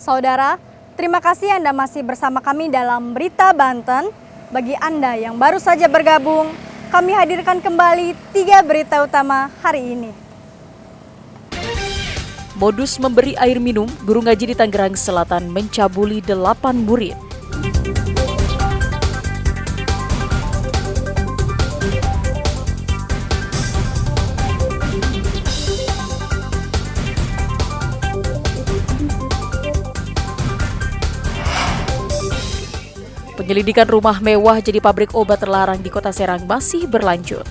Saudara, terima kasih Anda masih bersama kami dalam Berita Banten. Bagi Anda yang baru saja bergabung, kami hadirkan kembali 3 berita utama hari ini. Modus memberi air minum, guru ngaji di Tangerang Selatan mencabuli 8 murid. Penyelidikan rumah mewah jadi pabrik obat terlarang di Kota Serang masih berlanjut.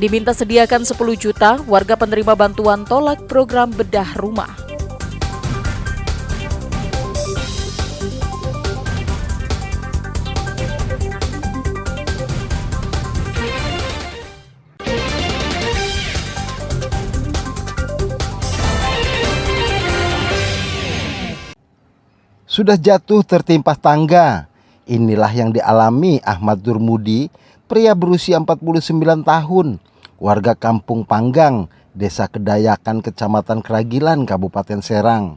Diminta sediakan 10 juta, warga penerima bantuan tolak program bedah rumah. Sudah jatuh tertimpa tangga. Inilah yang dialami Ahmad Durmudi, pria berusia 49 tahun, warga Kampung Panggang, Desa Kedayakan, Kecamatan Keragilan, Kabupaten Serang.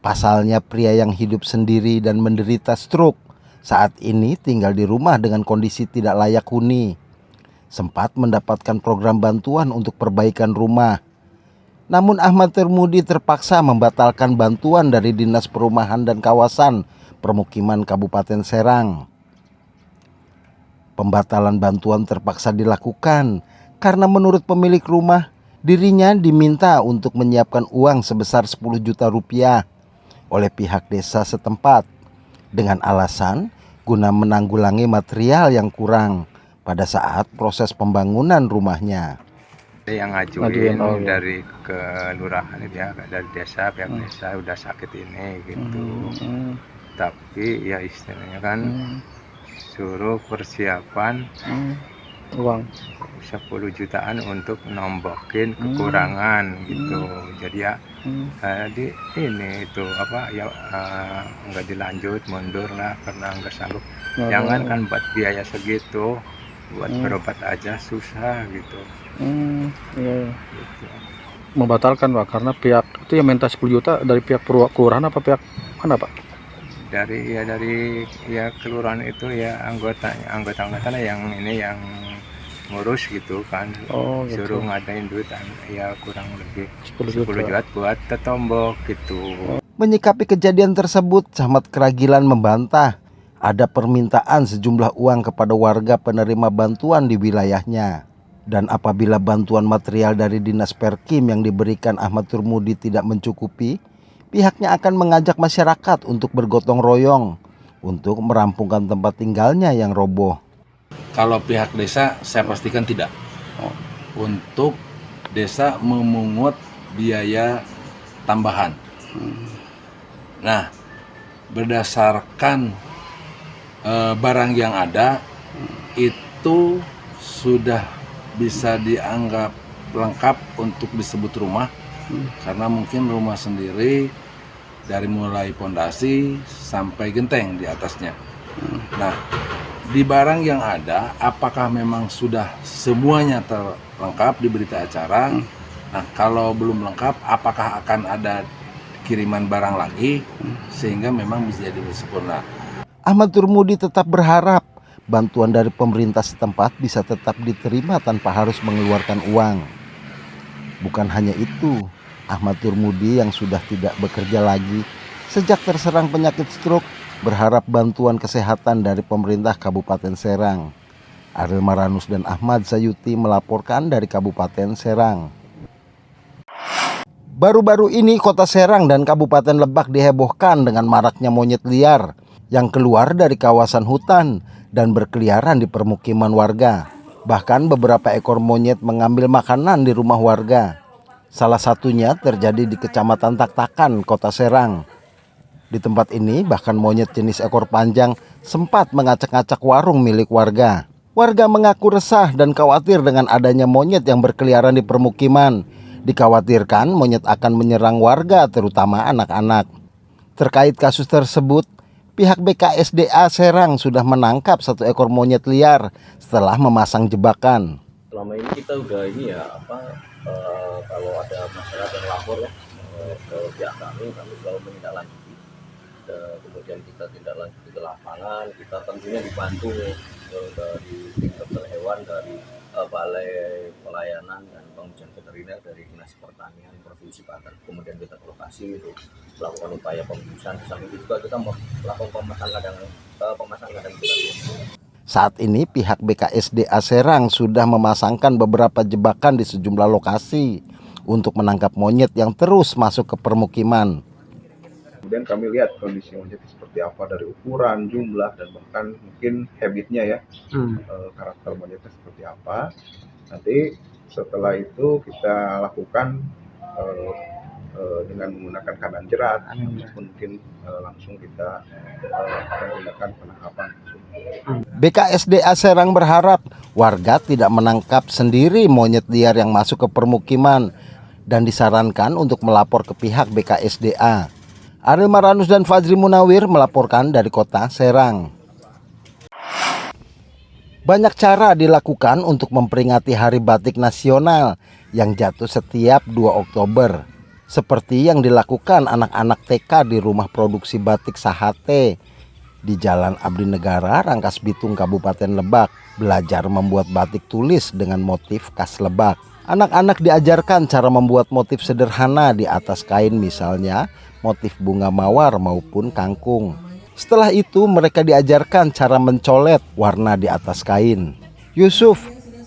Pasalnya pria yang hidup sendiri dan menderita stroke saat ini tinggal di rumah dengan kondisi tidak layak huni. Sempat mendapatkan program bantuan untuk perbaikan rumah. Namun Ahmad Durmudi terpaksa membatalkan bantuan dari Dinas Perumahan dan Kawasan Permukiman Kabupaten Serang. Pembatalan bantuan terpaksa dilakukan karena menurut pemilik rumah, dirinya diminta untuk menyiapkan uang sebesar 10 juta rupiah oleh pihak desa setempat dengan alasan guna menanggulangi material yang kurang pada saat proses pembangunan rumahnya. Yang ngajuin dari kelurahan ya, dari desa, pihak desa udah sakit ini gitu. Tapi ya istilahnya kan suruh persiapan uang 10 jutaan untuk nombokin kekurangan gitu. Jadi ya ini itu apa ya nggak dilanjut, mundur lah karena nggak sanggup. Jangan kan buat biaya segitu, buat berobat aja susah gitu. Iya. Gitu. Membatalkan Pak karena pihak itu yang minta 10 juta dari pihak kelurahan apa pihak mana Pak? Dari kelurahan itu ya anggota yang ini yang ngurus gitu kan. Gitu. Suruh ngadain duit ya kurang lebih 10 juta buat tetombok gitu. Menyikapi kejadian tersebut, Camat Keragilan membantah ada permintaan sejumlah uang kepada warga penerima bantuan di wilayahnya. Dan apabila bantuan material dari Dinas Perkim yang diberikan Ahmad Durmudi tidak mencukupi, pihaknya akan mengajak masyarakat untuk bergotong royong untuk merampungkan tempat tinggalnya yang roboh. Kalau pihak desa saya pastikan tidak. Untuk desa memungut biaya tambahan. Nah, berdasarkan barang yang ada itu sudah bisa dianggap lengkap untuk disebut rumah karena mungkin rumah sendiri dari mulai pondasi sampai genteng di atasnya. Nah, di barang yang ada apakah memang sudah semuanya terlengkap di berita acara? Nah, kalau belum lengkap apakah akan ada kiriman barang lagi sehingga memang bisa jadi sempurna. Ahmad Durmudi tetap berharap bantuan dari pemerintah setempat bisa tetap diterima tanpa harus mengeluarkan uang. Bukan hanya itu, Ahmad Durmudi yang sudah tidak bekerja lagi sejak terserang penyakit stroke berharap bantuan kesehatan dari pemerintah Kabupaten Serang. Ariel Maranus dan Ahmad Zayuti melaporkan dari Kabupaten Serang. Baru-baru ini Kota Serang dan Kabupaten Lebak dihebohkan dengan maraknya monyet liar yang keluar dari kawasan hutan dan berkeliaran di permukiman warga. Bahkan beberapa ekor monyet mengambil makanan di rumah warga. Salah satunya terjadi di Kecamatan Taktakan, Kota Serang. Di tempat ini bahkan monyet jenis ekor panjang sempat mengacak-acak warung milik warga. Warga mengaku resah dan khawatir dengan adanya monyet yang berkeliaran di permukiman. Dikhawatirkan monyet akan menyerang warga terutama anak-anak. Terkait kasus tersebut, pihak BKSDA Serang sudah menangkap 1 ekor monyet liar setelah memasang jebakan. Selama ini kita udah kalau ada masyarakat yang lapor ya ke pihak kami selalu menindaklanjuti. Kemudian kita tindak lanjuti ke lapangan, kita tentunya dibantu dari tim dokter hewan, dari Balai Pelayanan dan Pengujian Veteriner dari Dinas Pertanian Provinsi Banten. Kemudian kita ke lokasi untuk melakukan upaya pembusuhan. Di samping itu juga kita melakukan pemasangan kandang kita. Saat ini pihak BKSDA Serang sudah memasangkan beberapa jebakan di sejumlah lokasi untuk menangkap monyet yang terus masuk ke permukiman. Kemudian kami lihat kondisi monyet seperti apa dari ukuran, jumlah, dan bahkan mungkin habitnya ya, karakter monyetnya seperti apa. Nanti setelah itu kita lakukan dengan menggunakan kandang jerat, mungkin langsung kita menggunakan penangkapan. BKSDA Serang berharap warga tidak menangkap sendiri monyet liar yang masuk ke permukiman dan disarankan untuk melapor ke pihak BKSDA. Ariel Maranus dan Fajri Munawir melaporkan dari kota Serang. Banyak cara dilakukan untuk memperingati Hari Batik Nasional yang jatuh setiap 2 Oktober. Seperti yang dilakukan anak-anak TK di rumah produksi batik Sahate di Jalan Abdi Negara, Rangkas Bitung, Kabupaten Lebak, belajar membuat batik tulis dengan motif khas Lebak. Anak-anak diajarkan cara membuat motif sederhana di atas kain, misalnya motif bunga mawar maupun kangkung. Setelah itu mereka diajarkan cara mencolet warna di atas kain. Yusuf,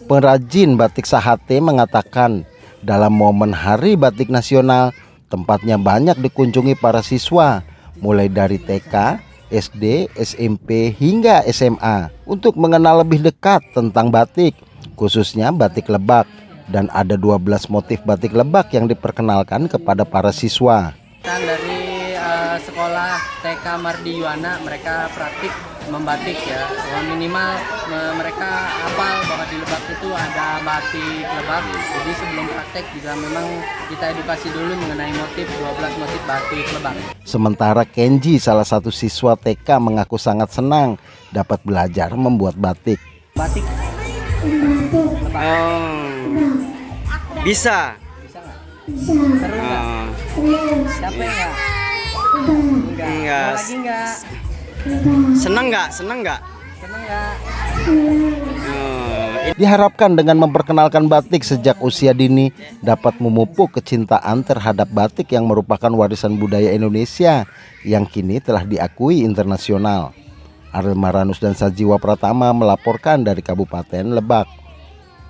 pengrajin batik Sahate, mengatakan dalam momen Hari Batik Nasional tempatnya banyak dikunjungi para siswa mulai dari TK, SD, SMP hingga SMA untuk mengenal lebih dekat tentang batik, khususnya batik Lebak. Dan ada 12 motif batik Lebak yang diperkenalkan kepada para siswa. Dari sekolah TK Mardi Yuwana, mereka praktik membatik ya, minimal mereka hafal bahwa di Lebak itu ada batik Lebak. Jadi sebelum praktek juga memang kita edukasi dulu mengenai motif 12 motif batik Lebak. Sementara Kenji, salah satu siswa TK, mengaku sangat senang dapat belajar membuat batik. Batik bisa nggak? Seru nggak? Capek nggak? Enggak. Lagi nggak? Seneng nggak? Seneng nggak? Diharapkan dengan memperkenalkan batik sejak usia dini dapat memupuk kecintaan terhadap batik yang merupakan warisan budaya Indonesia yang kini telah diakui internasional. Ariel Maranus dan Sajiwa Pratama melaporkan dari Kabupaten Lebak.